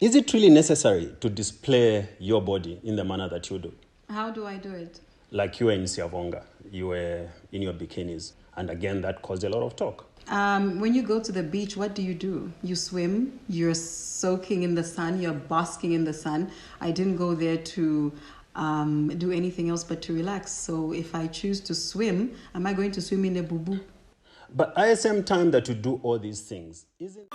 Is it really necessary to display your body in the manner that you do? How do I do it? Like you were in Siavonga, you were in your bikinis, and again, that caused a lot of talk. When you go to the beach, what do? You swim, you're soaking in the sun, you're basking in the sun. I didn't go there to do anything else but to relax. So if I choose to swim, am I going to swim in a boo-boo? But at the same time that you do all these things, isn't...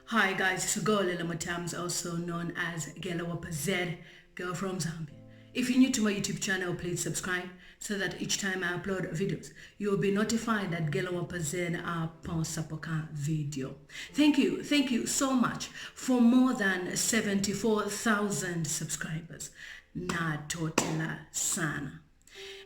Hi guys, it's Mutale Mwanza, also known as Gelawapazed, girl from Zambia. If you're new to my YouTube channel, please subscribe so that each time I upload videos, you'll be notified that Gelawapazed postapoka video. Thank you so much for more than 74,000 subscribers. Natotela sana.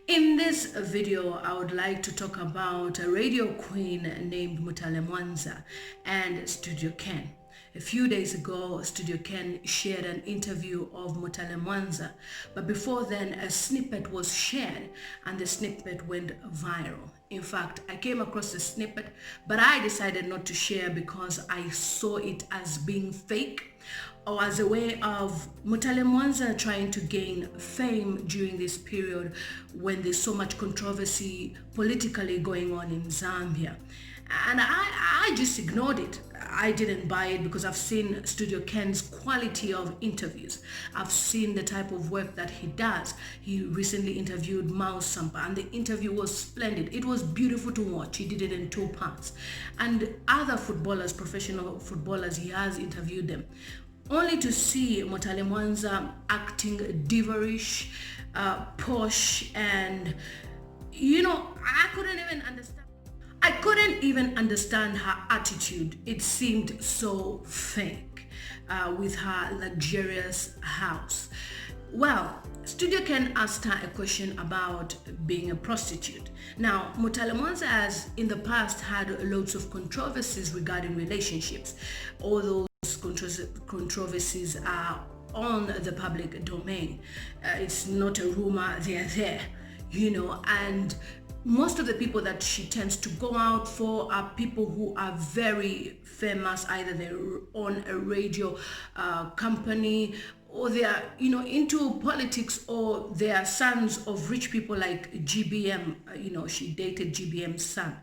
In this video, I would like to talk about a radio queen named Mutale Mwanza and Studio Ken. A few days ago, Studio Ken shared an interview of Mutale Mwanza, but before then, a snippet was shared and the snippet went viral. In fact, I came across the snippet, but I decided not to share because I saw it as being fake, or as a way of Mutale Mwanza trying to gain fame during this period when there's so much controversy politically going on in Zambia. And I just ignored it. I didn't buy it because I've seen Studio Ken's quality of interviews. I've seen the type of work that he does. He recently interviewed Mao Sampa and the interview was splendid. It was beautiful to watch. He did it in 2 parts. And other footballers, professional footballers, he has interviewed them. Only to see Mutale Mwanza acting diverish, posh, and I couldn't even understand her attitude. It seemed so fake with her luxurious house. Well, Studio Ken asked her a question about being a prostitute. Now, Mutale Mwanza has in the past had loads of controversies regarding relationships. All those controversies are on the public domain. It's not a rumor, they're there, and most of the people that she tends to go out for are people who are very famous. Either they're on a radio company, or they are into politics, or they are sons of rich people like GBM. She dated GBM's son.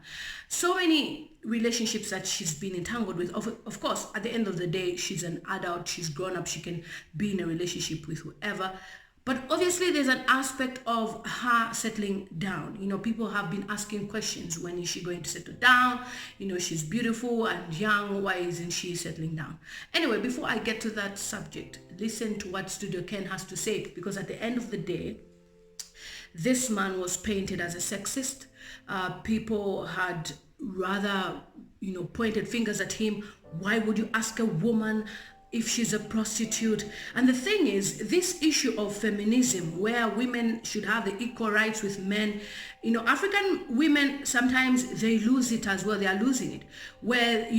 So many relationships that she's been entangled with. Of course, at the end of the day, she's an adult, she's grown up, she can be in a relationship with whoever. But obviously there's an aspect of her settling down. People have been asking questions. When is she going to settle down? She's beautiful and young. Why isn't she settling down? Anyway, before I get to that subject, listen to what Studio Ken has to say, because at the end of the day, this man was painted as a sexist. People had rather, pointed fingers at him. Why would you ask a woman if she's a prostitute? And the thing is, this issue of feminism, where women should have the equal rights with men, African women, sometimes they lose it as well. They are losing it, where,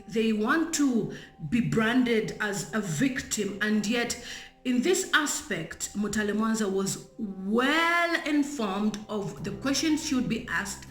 they want to be branded as a victim. And yet, in this aspect, Mutale Mwanza was well informed of the questions she would be asked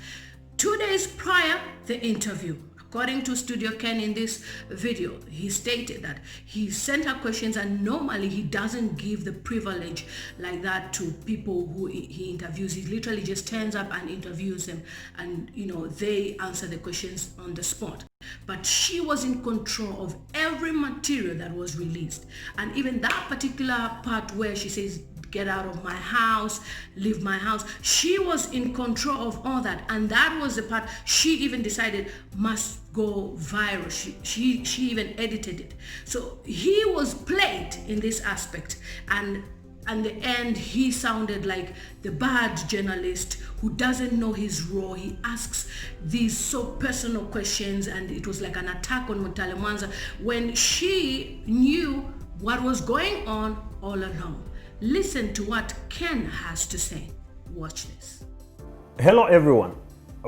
2 days prior the interview. According to Studio Ken in this video, he stated that he sent her questions, and normally he doesn't give the privilege like that to people who he interviews. He literally just turns up and interviews them, and they answer the questions on the spot. But she was in control of every material that was released. And even that particular part where she says, "Get out of my house, leave my house," she was in control of all that. And that was the part she even decided must go viral. She even edited it. So he was played in this aspect. And at the end, he sounded like the bad journalist who doesn't know his role. He asks these so personal questions, and it was like an attack on Mutale Mwanza when she knew what was going on all along. Listen to what Ken has to say. Watch this. Hello everyone.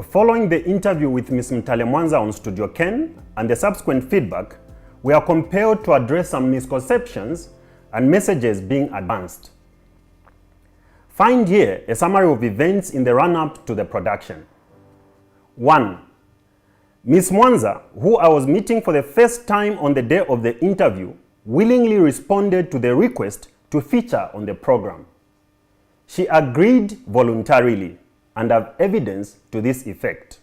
Following the interview with Ms. Mutale Mwanza on Studio Ken and the subsequent feedback, we are compelled to address some misconceptions and messages being advanced. Find here a summary of events in the run-up to the production. 1. Ms. Mwanza, who I was meeting for the first time on the day of the interview, willingly responded to the request to feature on the program. She agreed voluntarily and have evidence to this effect.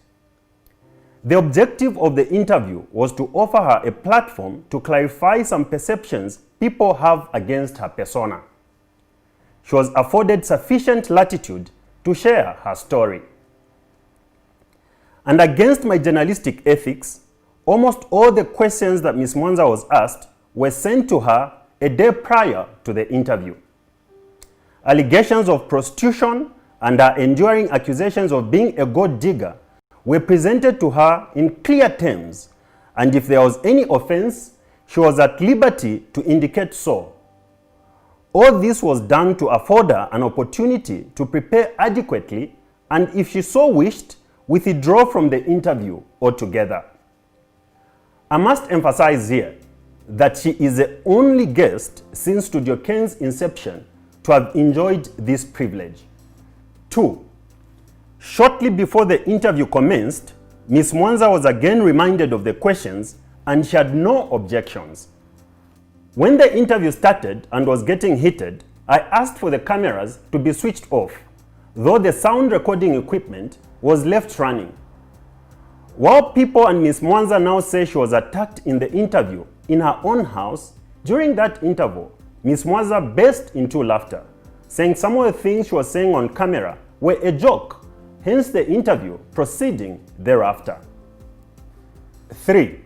The objective of the interview was to offer her a platform to clarify some perceptions people have against her persona. She was afforded sufficient latitude to share her story. And against my journalistic ethics, almost all the questions that Ms. Mwanza was asked were sent to her a day prior to the interview. Allegations of prostitution and her enduring accusations of being a gold digger were presented to her in clear terms, and if there was any offense, she was at liberty to indicate so. All this was done to afford her an opportunity to prepare adequately and, if she so wished, withdraw from the interview altogether. I must emphasize here that she is the only guest since Studio Ken's inception to have enjoyed this privilege. 2. Shortly before the interview commenced, Ms. Mwanza was again reminded of the questions and she had no objections. When the interview started and was getting heated, I asked for the cameras to be switched off, though the sound recording equipment was left running. While people and Ms. Mwanza now say she was attacked in the interview in her own house, during that interval, Ms. Mwanza burst into laughter, saying some of the things she was saying on camera were a joke, hence the interview proceeding thereafter. 3.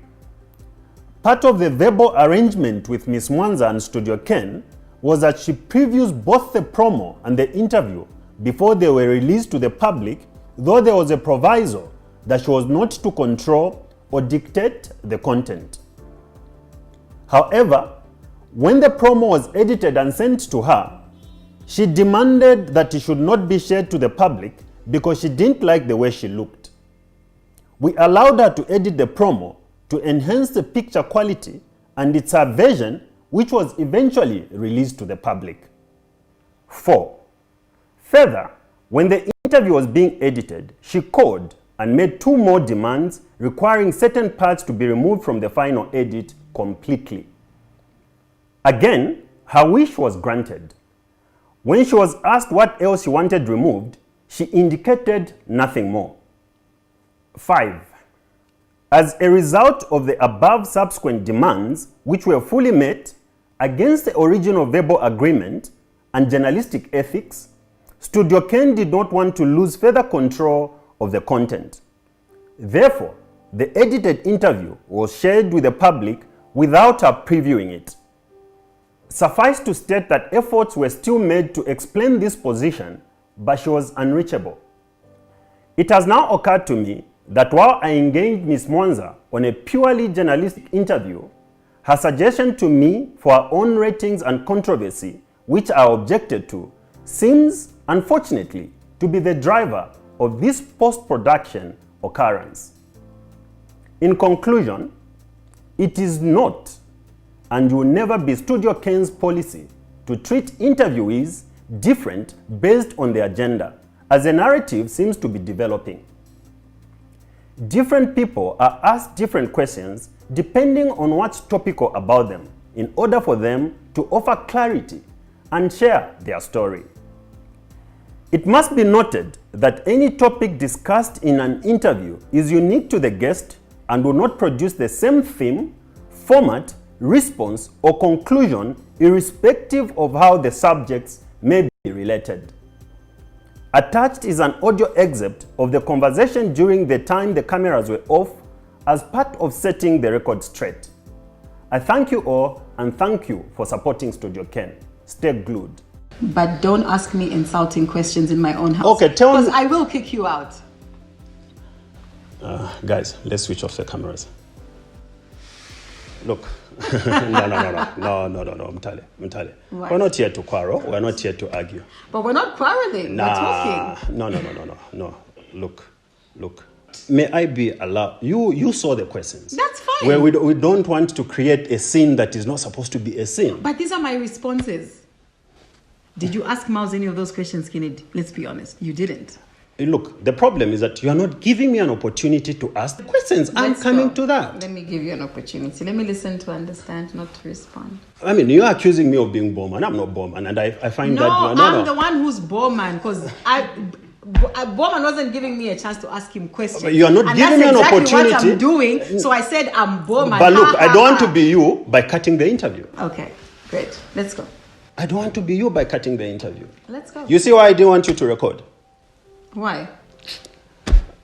Part of the verbal arrangement with Ms. Mwanza and Studio Ken was that she previews both the promo and the interview before they were released to the public, though there was a proviso that she was not to control or dictate the content. However, when the promo was edited and sent to her, she demanded that it should not be shared to the public because she didn't like the way she looked. We allowed her to edit the promo to enhance the picture quality, and it's her version which was eventually released to the public. 4. Further, when the interview was being edited, she called and made 2 more demands requiring certain parts to be removed from the final edit completely. Again, her wish was granted. When she was asked what else she wanted removed, she indicated nothing more. 5. As a result of the above subsequent demands, which were fully met against the original verbal agreement and journalistic ethics, Studio Ken did not want to lose further control of the content. Therefore, the edited interview was shared with the public without her previewing it. Suffice to state that efforts were still made to explain this position, but she was unreachable. It has now occurred to me that while I engaged Ms. Mwanza on a purely journalistic interview, her suggestion to me for her own ratings and controversy, which I objected to, seems, unfortunately, to be the driver of this post-production occurrence. In conclusion, it is not and will never be Studio Ken's policy to treat interviewees different based on their gender, as a narrative seems to be developing. Different people are asked different questions depending on what's topical about them, in order for them to offer clarity and share their story. It must be noted that any topic discussed in an interview is unique to the guest and will not produce the same theme, format, response, or conclusion irrespective of how the subjects may be related. Attached is an audio excerpt of the conversation during the time the cameras were off as part of setting the record straight. I thank you all and thank you for supporting Studio Ken. Stay glued. But don't ask me insulting questions in my own house. Okay, tell me. Because I will kick you out. Guys, let's switch off the cameras. Look. No, Mutale. What? We're not here to quarrel. We're not here to argue. But we're not quarreling. We're talking. No. Look, Look, may I be allowed? You saw the questions. That's fine. Where we don't want to create a scene that is not supposed to be a scene. But these are my responses. Did you ask Miles any of those questions, Kennedy? Let's be honest. You didn't. Look, the problem is that you are not giving me an opportunity to ask the questions. I'm coming to that. Let me give you an opportunity. Let me listen to understand, not to respond. I mean, you're accusing me of being Bowman. I'm not Bowman, and I find that... I'm the one who's Bowman, because Bowman wasn't giving me a chance to ask him questions. But you are not giving me an opportunity. That's what I'm doing, so I said I'm Bowman. But look, I don't want to be you by cutting the interview. Okay, great. Let's go. I don't want to be you by cutting the interview. Let's go. You see why I didn't want you to record? Why?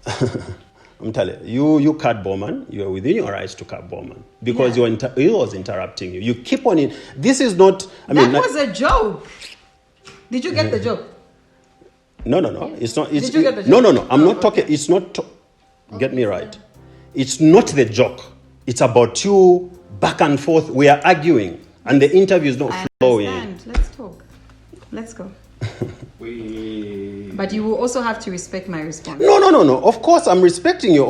I'm telling you, you cut Bowman. You are within your rights to cut Bowman because he was interrupting you. You keep on in. This is not. That was a joke. Did you get the joke? No. It's not. It's, Did you get the joke? No. I'm not talking. It's not. Get me right. It's not the joke. It's about you back and forth. We are arguing, and the interview is not flowing. Understand. Let's talk. Let's go. But you will also have to respect my response. No. Of course, I'm respecting you.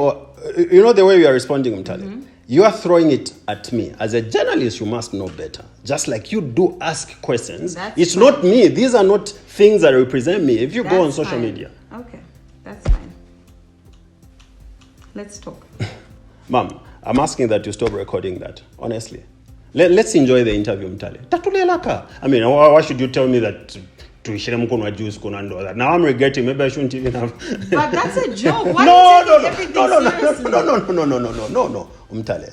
You know the way you are responding, Mutale. You are throwing it at me. As a journalist, you must know better. Just like you do ask questions. It's not me. These are not things that represent me. If you go on social media. Okay, that's fine. Let's talk. Ma'am, I'm asking that you stop recording that, honestly. Let's enjoy the interview, Mutale. I mean, why should you tell me that? Now I'm regretting. Maybe I shouldn't even have. But that's a joke. Why are you taking everything seriously? No. Mutale.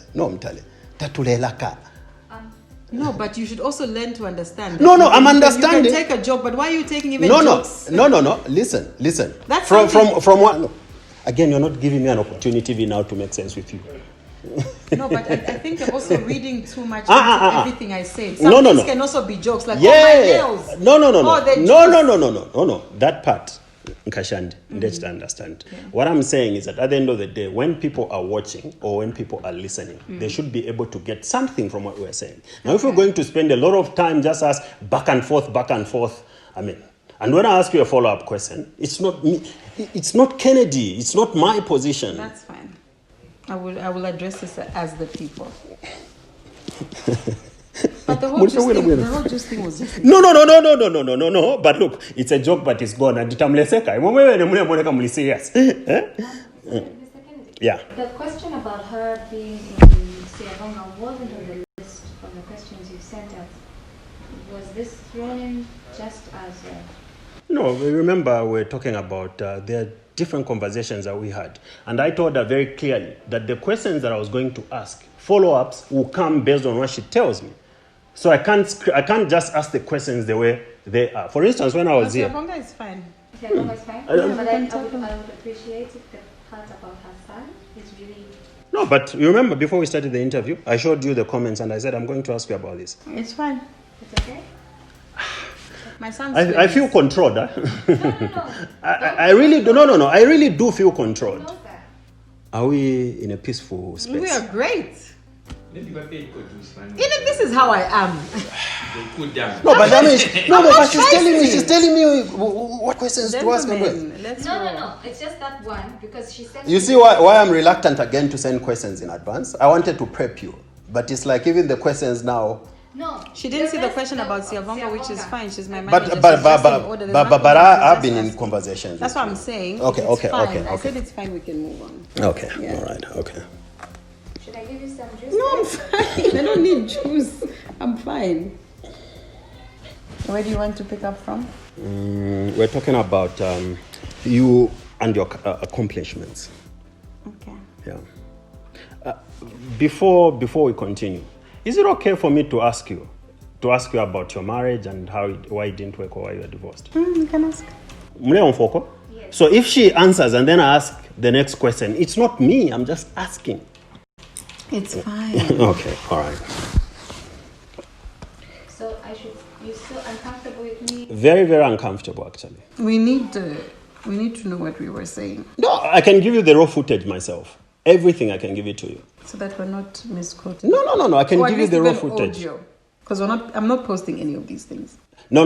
No, but you should also learn to understand. No, I'm understanding. You can take a joke, but why are you taking even jokes? No. Listen. That's from what? Again, you're not giving me an opportunity now to make sense with you. No, but I think you're also reading too much into everything I say. Some things can also be jokes, like my nails. No. That part, Nkashandi, let's understand. Yeah. What I'm saying is that at the end of the day, when people are watching or when people are listening, they should be able to get something from what we're saying. Now, if we're going to spend a lot of time just as back and forth, I mean, and when I ask you a follow-up question, it's not me, it's not Kennedy, it's not my position. That's fine. I will address this as the people. But the whole just thing was just... No. But look, it's a joke, but it's gone. And serious. Yeah. The question about her being in Siavonga wasn't on the list from the questions you sent us. Was this thrown in just as a... No, remember we're talking about there different conversations that we had. And I told her very clearly that the questions that I was going to ask, follow-ups will come based on what she tells me. So I can't just ask the questions the way they are. For instance, when I was here... Siavonga is fine. Siavonga is fine? But I would appreciate it, the part about her son is really... No, but you remember before we started the interview, I showed you the comments and I said, I'm going to ask you about this. It's fine. It's okay? My son's I feel controlled. Huh? No. I really do. No. I really do feel controlled. Know that. Are we in a peaceful space? We are great. This is how I am. No, but she's telling me what questions to ask. No. It's just that one because she said. You see why I'm reluctant again to send questions in advance? I wanted to prep you, but it's like even the questions now. No, she didn't see the question about Siavonga, which is fine. She's my manager. But I've been in conversations. That's what I'm saying. Okay. I said it's fine. We can move on. Okay. Yeah. All right. Okay. Should I give you some juice? No, I'm fine. I don't need juice. I'm fine. Where do you want to pick up from? We're talking about you and your accomplishments. Okay. Yeah. Before we continue, is it okay for me to ask you about your marriage and why it didn't work or why you are divorced? You can ask. Yes. So if she answers and then I ask the next question, it's not me. I'm just asking. It's fine. Okay. All right. So you're still uncomfortable with me? Very, very uncomfortable, actually. We need to know what we were saying. No, I can give you the raw footage myself. Everything I can give it to you. So that we're not misquoting. No. I can give you the raw footage. Because I'm not posting any of these things. No.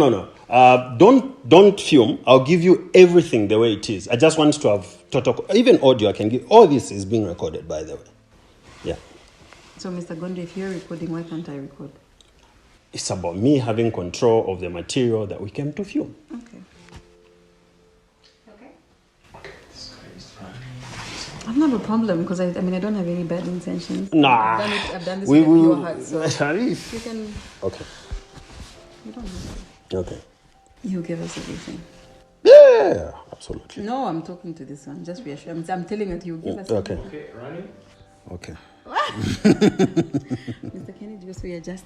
Don't film. I'll give you everything the way it is. I just want to have total, even audio. I can give. All this is being recorded, by the way. Yeah. So, Mr. Gondwe, if you're recording, why can't I record? It's about me having control of the material that we came to film. Okay. Okay. I don't have a problem because I don't have any bad intentions. Nah. I've done this with a pure heart, so Sharif. you can. Okay. You don't have to. Okay. You give us everything. Yeah, absolutely. No, I'm talking to this one. Just reassure. I'm telling you, you give us. Okay. Okay, running. Okay. Mr. Kennedy, just readjust.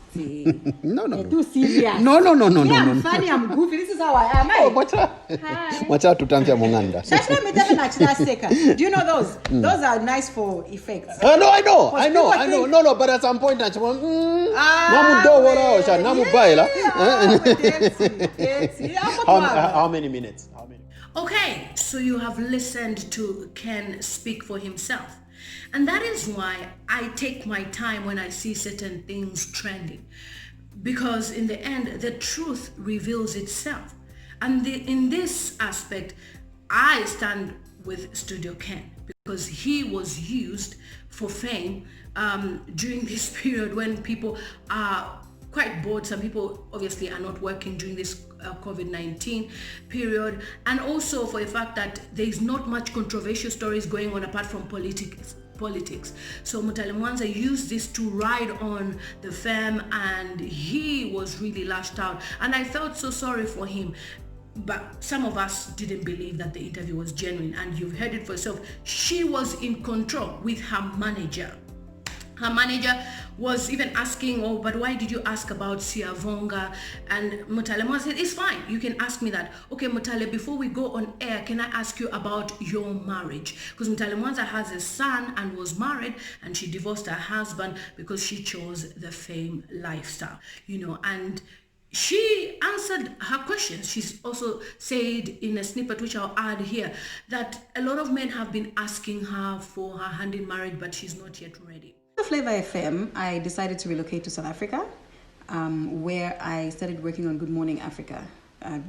No. You're too serious. No. I'm funny. I'm goofy. This is how I am. Oh, Macha tutamfia munganda. That's why do you know those? Those are nice for effects. No, I know. No, but at some point, how many minutes? Okay, so you have listened to Ken speak for himself. And that is why I take my time when I see certain things trending. Because in the end, the truth reveals itself. And in this aspect, I stand with Studio Ken because he was used for fame during this period when people are quite bored. Some people obviously are not working during this COVID-19 period, and also for the fact that there is not much controversial stories going on apart from politics. So Mutale Mwanza used this to ride on the fame, and he was really lashed out, and I felt so sorry for him. But some of us didn't believe that the interview was genuine, and you've heard it for yourself. She was in control with her manager. Her manager was even asking, oh, but why did you ask about Siavonga? And Mutale Mwanza said, it's fine, you can ask me that. Okay, Mutale, before we go on air, can I ask you about your marriage? Because Mutale Mwanza has a son and was married, and she divorced her husband because she chose the fame lifestyle, and she answered her questions. She's also said in a snippet, which I'll add here, that a lot of men have been asking her for her hand in marriage, but she's not yet ready. Flavor FM, I decided to relocate to South Africa, where I started working on Good Morning Africa,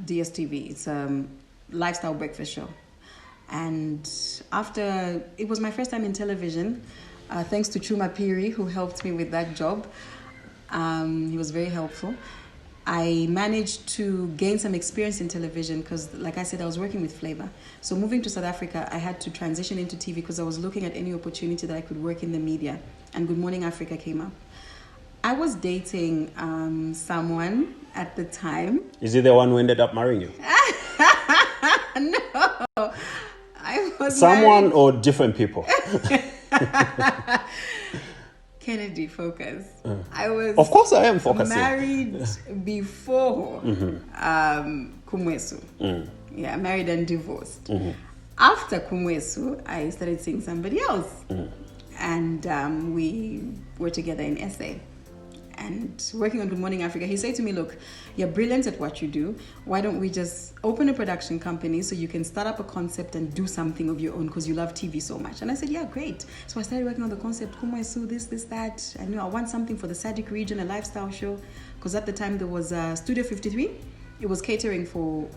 DSTV. It's a lifestyle breakfast show. And after, it was my first time in television, thanks to Chuma Piri, who helped me with that job. He was very helpful. I managed to gain some experience in television because, like I said, I was working with Flavor. So moving to South Africa, I had to transition into TV because I was looking at any opportunity that I could work in the media. And Good Morning Africa came up. I was dating someone at the time. Is he the one who ended up marrying you? No. I was someone married. Or different people? Kennedy, focus. I was. Of course, I am focusing. Married before Kumwesu. Yeah, married and divorced. After Kumwesu, I started seeing somebody else, and we were together in SA. And working on Good Morning Africa, he said to me, look, you're brilliant at what you do. Why don't we just open a production company so you can start up a concept and do something of your own because you love TV so much? And I said, yeah, great. So I started working on the concept, Kumwesu, this, that. I knew I want something for the Sadiq region, a lifestyle show. Because at the time there was Studio 53. It was catering for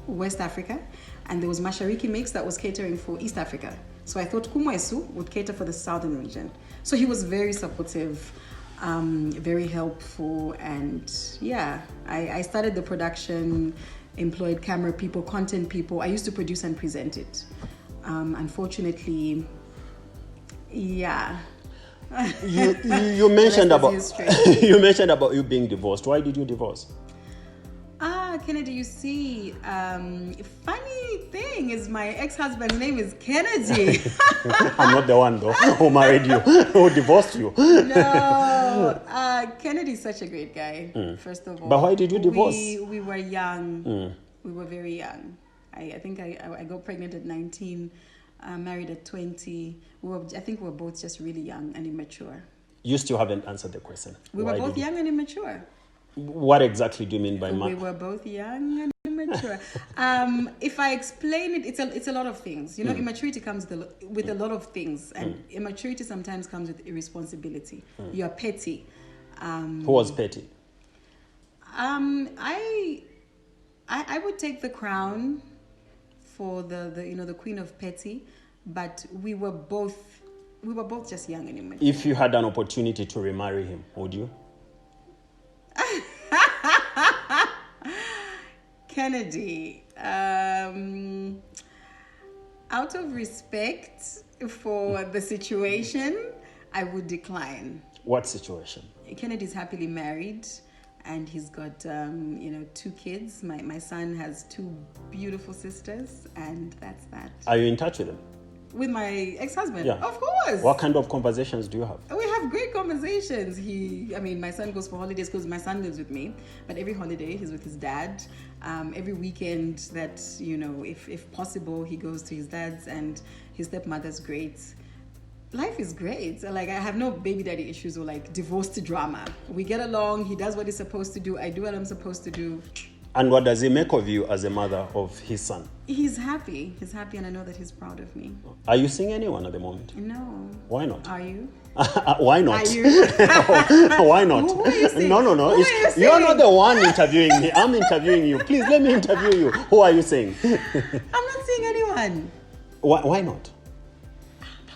West Africa. And there was Mashariki Mix that was catering for East Africa. So I thought Kumwesu would cater for the Southern region. So he was very supportive. Very helpful, and yeah, I started the production, employed camera people, content people. I used to produce and present it. Unfortunately, yeah. You mentioned about you mentioned about you being divorced. Why did you divorce? Kennedy, you see, funny thing is my ex-husband's name is Kennedy. I'm not the one though who married you, who divorced you. No, Kennedy's such a great guy, first of all. But why did you divorce? We were young. We were very young. I think I got pregnant at 19, married at 20. I think we were both just really young and immature. You still haven't answered the question. We were both young and immature. What exactly do you mean by we were both young and immature? If I explain it, it's a lot of things. Immaturity comes with a lot of things, and immaturity sometimes comes with irresponsibility. You're petty. Who was petty? I would take the crown for the Queen of Petty, but we were both just young anyway. If you had an opportunity to remarry him, would you? Kennedy, out of respect for the situation, I would decline. What situation? Kennedy's happily married, and he's got 2 kids. My son has 2 beautiful sisters, and that's that. Are you in touch with him? With my ex-husband? Yeah. Of course. What kind of conversations do you have? We have great conversations. My son goes for holidays because my son lives with me, but every holiday he's with his dad. Every weekend that, if possible, he goes to his dad's, and his stepmother's great. Life is great. Like, I have no baby daddy issues or like divorced drama. We get along. He does what he's supposed to do. I do what I'm supposed to do. And what does he make of you as a mother of his son? He's happy. He's happy, and I know that he's proud of me. Are you seeing anyone at the moment? No. Why not? Are you? Why not? Are you? Why not? Who are you seeing? No. Who are you seeing? You're not the one interviewing me. I'm interviewing you. Please let me interview you. Who are you saying? I'm not seeing anyone. Why not?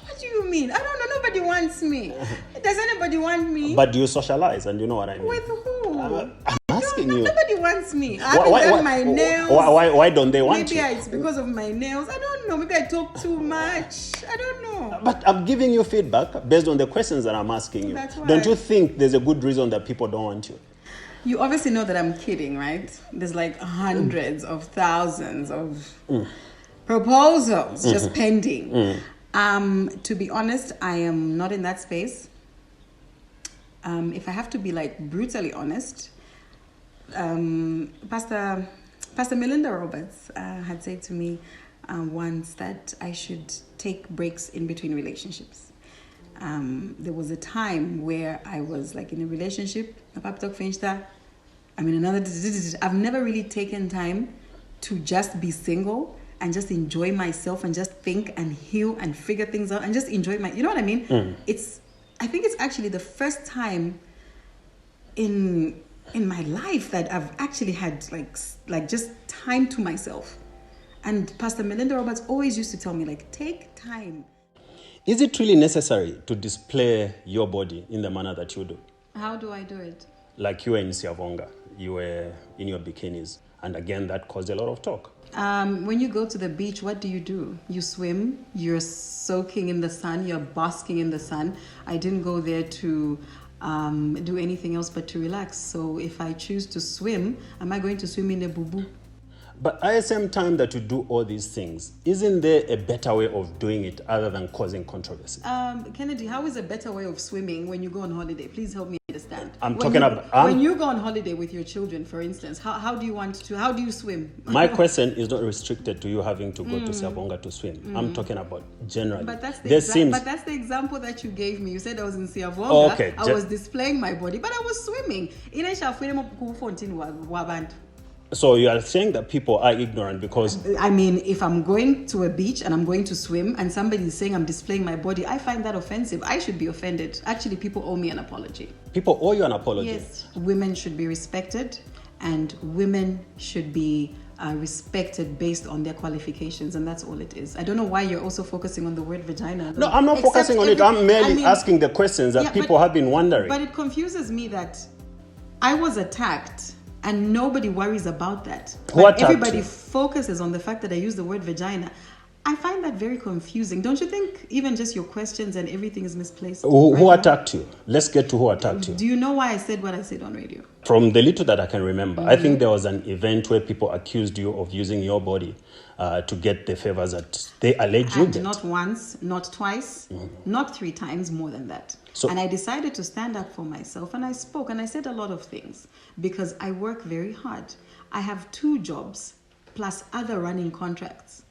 What do you mean? I don't know. Nobody wants me. Does anybody want me? But do you socialize, and you know what I mean? With who? I'm asking you. Nobody wants me. I haven't done my nails. Why don't they want Maybe you? it's because of my nails. I don't know. Maybe I talk too much. I don't know. But I'm giving you feedback based on the questions that I'm asking you. That's why. Don't you think there's a good reason that people don't want you? You obviously know that I'm kidding, right? There's like hundreds of thousands of proposals just pending. To be honest, I am not in that space. If I have to be like brutally honest, Pastor Melinda Roberts had said to me once that I should take breaks in between relationships. There was a time where I was like in a relationship, I've never really taken time to just be single and just enjoy myself and just think and heal and figure things out and just enjoy you know what I mean? I think it's actually the first time in my life that I've actually had like just time to myself. And Pastor Melinda Roberts always used to tell me, like, take time. Is it really necessary to display your body in the manner that you do? How do I do it? Like you were in Siavonga, you were in your bikinis, and again that caused a lot of talk. When you go to the beach, what do? You swim, you're soaking in the sun, you're basking in the sun. I didn't go there to do anything else but to relax. So if I choose to swim, am I going to swim in a boo-boo? But at the same time that you do all these things, isn't there a better way of doing it other than causing controversy? Kennedy, how is a better way of swimming when you go on holiday? Please help me understand. When you go on holiday with your children, for instance, how do you swim? My question is not restricted to you having to go to Siavonga to swim. I'm talking about generally. But that's the example that you gave me. You said I was in Siavonga. Okay. I was displaying my body, but I was swimming. So you are saying that people are ignorant because... I mean, if I'm going to a beach and I'm going to swim and somebody is saying I'm displaying my body, I find that offensive. I should be offended. Actually, people owe me an apology. People owe you an apology? Yes. Women should be respected, and women should be respected based on their qualifications, and that's all it is. I don't know why you're also focusing on the word vagina. No, I'm not focusing on it. I'm merely asking the questions that people have been wondering. But it confuses me that I was attacked and nobody worries about that. Everybody focuses on the fact that I use the word vagina. I find that very confusing. Don't you think even just your questions and everything is misplaced? Who attacked you? Let's get to who attacked you. Do you know why I said what I said on radio? From the little that I can remember, I think there was an event where people accused you of using your body to get the favors that they allege you get. Not once, not twice, not 3 times, more than that. And I decided to stand up for myself, and I spoke and I said a lot of things because I work very hard. I have 2 jobs plus other running contracts.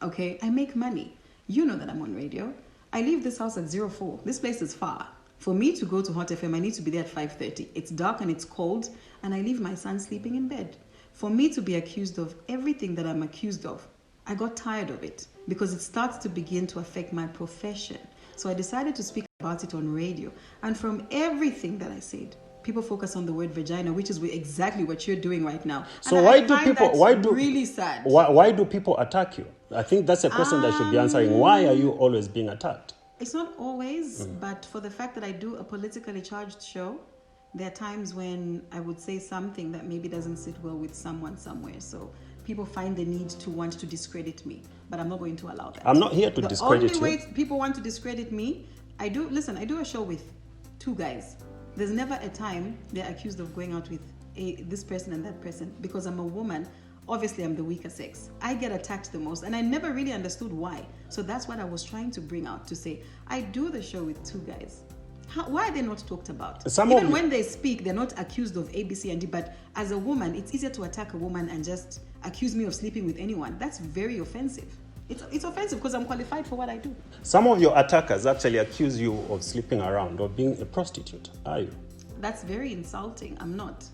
Okay, I make money. You know that I'm on radio. I leave this house at 04. This place is far. For me to go to Hot FM, I need to be there at 5:30. It's dark and it's cold, and I leave my son sleeping in bed. For me to be accused of everything that I'm accused of, I got tired of it because it starts to begin to affect my profession. So I decided to speak about it on radio. And from everything that I said, people focus on the word vagina, which is exactly what you're doing right now. So and why I do find people? that's Why do really sad? Why do people attack you? I think that's a question that should be answering. Why are you always being attacked? It's not always, but for the fact that I do a politically charged show, there are times when I would say something that maybe doesn't sit well with someone somewhere. So people find the need to want to discredit me, but I'm not going to allow that. I'm not here to discredit you. The only way people want to discredit me, I do a show with 2 guys. There's never a time they're accused of going out with this person and that person, because I'm a woman. Obviously, I'm the weaker sex. I get attacked the most, and I never really understood why. So that's what I was trying to bring out, to say, I do the show with 2 guys. Why are they not talked about? Even when they speak, they're not accused of A, B, C, and D. But as a woman, it's easier to attack a woman and just accuse me of sleeping with anyone. That's very offensive. It's offensive because I'm qualified for what I do. Some of your attackers actually accuse you of sleeping around or being a prostitute. Are you? That's very insulting. I'm not.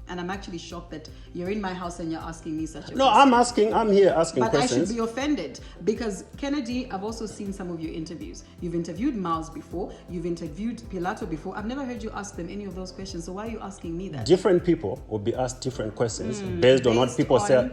And I'm actually shocked that you're in my house and you're asking me such a No, question. I'm here asking but questions. I should be offended because, Kennedy, I've also seen some of your interviews. You've interviewed Miles before. You've interviewed Pilato before. I've never heard you ask them any of those questions. So why are you asking me that? Different people will be asked different questions based on what people say.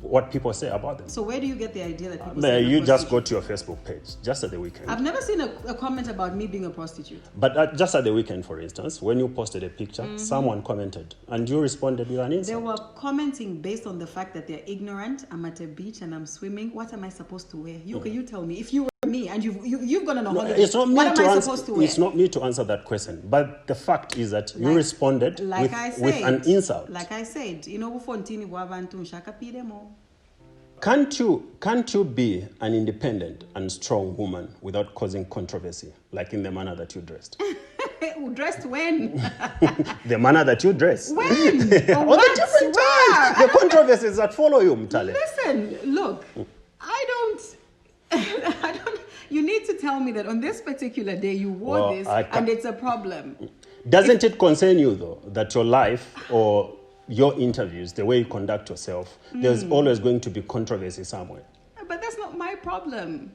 What people say about them. So where do you get the idea that people say you just go to your Facebook page just at the weekend. I've never seen a comment about me being a prostitute. But just at the weekend, for instance, when you posted a picture, someone commented and you responded with an insult. They were commenting based on the fact that they're ignorant. I'm at a beach and I'm swimming. What am I supposed to wear? You tell me. If you were me and you've gone on a holiday, it's not me what am I answer, supposed to wear? It's not me to answer that question. But the fact is that you responded with an insult. Like I said, Can't you be an independent and strong woman without causing controversy, like in the manner that you dressed? Dressed when? The manner that you dress. When? On the different times. The controversies that follow you, Mutale. Listen, look, I don't. You need to tell me that on this particular day you wore this and it's a problem. Doesn't it concern you though that your life or your interviews, the way you conduct yourself, there's always going to be controversy somewhere? But that's not my problem.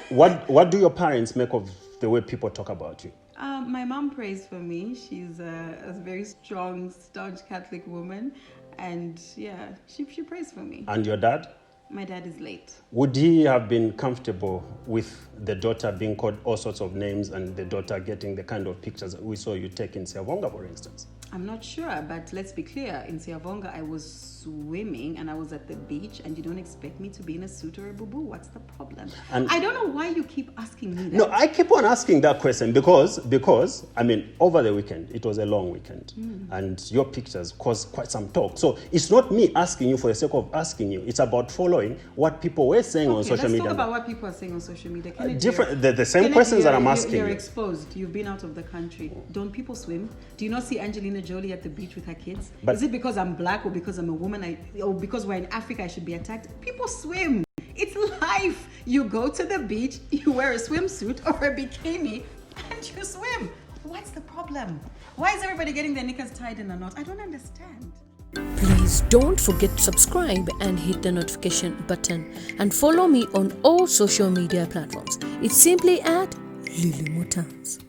What do your parents make of the way people talk about you? My mom prays for me. She's a very strong, staunch Catholic woman. And yeah, she prays for me. And your dad? My dad is late. Would he have been comfortable with the daughter being called all sorts of names and the daughter getting the kind of pictures we saw you take in Siavonga, for instance? I'm not sure, but let's be clear. In Siavonga, I was swimming and I was at the beach, and you don't expect me to be in a suit or a boo-boo. What's the problem? And I don't know why you keep asking me that. No, I keep on asking that question because I mean, over the weekend, it was a long weekend, and your pictures caused quite some talk. So it's not me asking you for the sake of asking you. It's about following what people were saying on social media. Let's talk about what people are saying on social media. The same questions that I'm asking You're exposed. You've been out of the country. Don't people swim? Do you not see Angelina Jolie at the beach with her kids? Is it because I'm black or because I'm a woman or because we're in Africa I should be attacked? People swim. It's life. You go to the beach, you wear a swimsuit or a bikini and you swim. What's the problem? Why is everybody getting their knickers tied in a knot? I don't understand. Please don't forget to subscribe and hit the notification button and follow me on all social media platforms. It's simply at Lily Mutale.